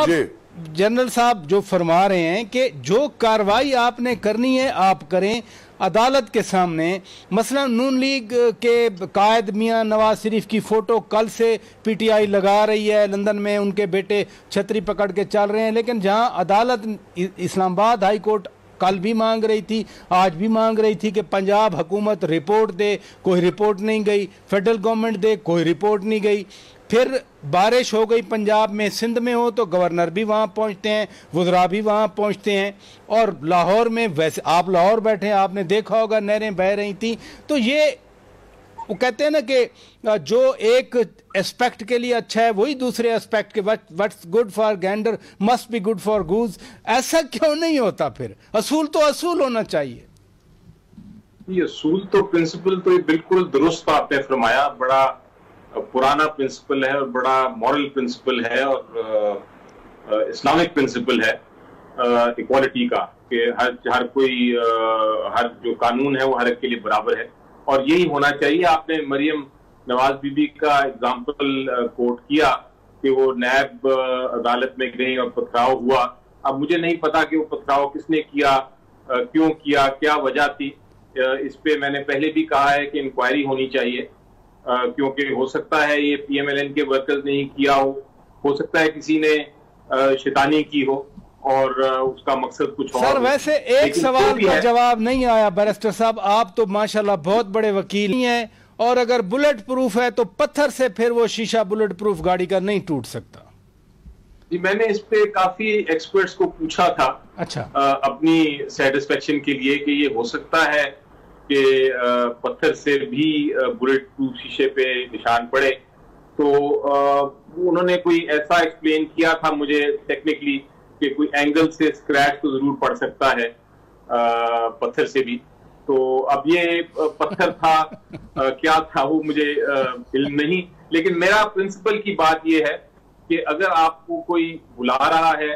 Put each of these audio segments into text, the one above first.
साहब, जनरल साहब जो फरमा रहे हैं कि जो कार्रवाई आपने करनी है आप करें अदालत के सामने। मसलन नून लीग के कायद मियां नवाज शरीफ की फोटो कल से पीटीआई लगा रही है, लंदन में उनके बेटे छतरी पकड़ के चल रहे हैं, लेकिन जहां अदालत इस्लामाबाद हाई कोर्ट कल भी मांग रही थी, आज भी मांग रही थी कि पंजाब हुकूमत रिपोर्ट दे, कोई रिपोर्ट नहीं गई, फेडरल गवर्नमेंट दे, कोई रिपोर्ट नहीं गई। फिर बारिश हो गई पंजाब में, सिंध में हो तो गवर्नर भी वहाँ पहुँचते हैं, वज़रा भी वहाँ पहुँचते हैं, और लाहौर में वैसे आप लाहौर बैठे हैं, आपने देखा होगा नहरें बह रही थी। तो ये वो कहते हैं ना कि जो एक एस्पेक्ट के लिए अच्छा है वही दूसरे एस्पेक्ट के what's good for gander must be good for goose. ऐसा क्यों नहीं होता? फिर असूल तो असूल होना चाहिए। ये असूल तो प्रिंसिपल तो ये बिल्कुल दुरुस्त आपने फरमाया, बड़ा पुराना प्रिंसिपल है और बड़ा मॉरल प्रिंसिपल है और इस्लामिक प्रिंसिपल है इक्वालिटी का, कि हर कोई हर जो कानून है वो हर एक के लिए बराबर है और यही होना चाहिए। आपने मरियम नवाज बीबी का एग्जाम्पल कोट किया कि वो नैब अदालत में गई और पथराव हुआ। अब मुझे नहीं पता कि वो पथराव किसने किया, क्यों किया, क्या वजह थी। इस पे मैंने पहले भी कहा है कि इंक्वायरी होनी चाहिए, क्योंकि हो सकता है ये पीएमएलएन के वर्कर्स ने ही किया हो सकता है किसी ने शैतानी की हो और उसका मकसद कुछ और। सर वैसे एक सवाल का जवाब नहीं आया बैरिस्टर साहब, आप तो माशाल्लाह बहुत बड़े वकील हैं, और अगर बुलेट प्रूफ है तो पत्थर से फिर वो शीशा बुलेट प्रूफ गाड़ी का नहीं टूट सकता। जी मैंने इस पे काफी एक्सपर्ट्स को पूछा था, अच्छा, अपनी सेटिस्फेक्शन के लिए कि ये हो सकता है कि पत्थर से भी बुलेट प्रूफ शीशे पे निशान पड़े। तो उन्होंने कोई ऐसा एक्सप्लेन किया था मुझे टेक्निकली कि कोई एंगल से स्क्रैच तो जरूर पड़ सकता है पत्थर से भी। तो अब ये पत्थर था क्या था वो मुझे इल्म नहीं, लेकिन मेरा प्रिंसिपल की बात ये है कि अगर आपको कोई बुला रहा है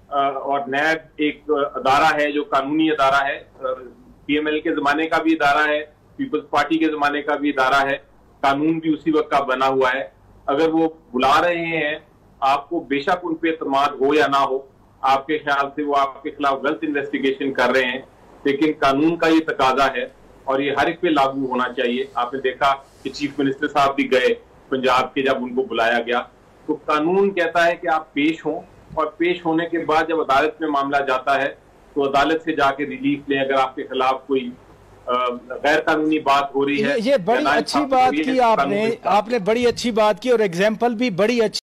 और नैब एक अदारा है जो कानूनी अदारा है, पीएमएल के जमाने का भी इदारा है, पीपल्स पार्टी के जमाने का भी इदारा है, कानून भी उसी वक्त का बना हुआ है। अगर वो बुला रहे हैं आपको, बेशक उन पे एतमाद हो या ना हो, आपके ख्याल से वो आपके खिलाफ गलत इन्वेस्टिगेशन कर रहे हैं, लेकिन कानून का ये तकाजा है और ये हर एक पे लागू होना चाहिए। आपने देखा कि चीफ मिनिस्टर साहब भी गए पंजाब के, जब उनको बुलाया गया तो कानून कहता है कि आप पेश हों, और पेश होने के बाद जब अदालत में मामला जाता है तो अदालत से जाके रिलीफ लें अगर आपके खिलाफ कोई गैर कानूनी बात हो रही है। ये बड़ी अच्छी बात की आपने बड़ी अच्छी बात की और एग्जाम्पल भी बड़ी अच्छी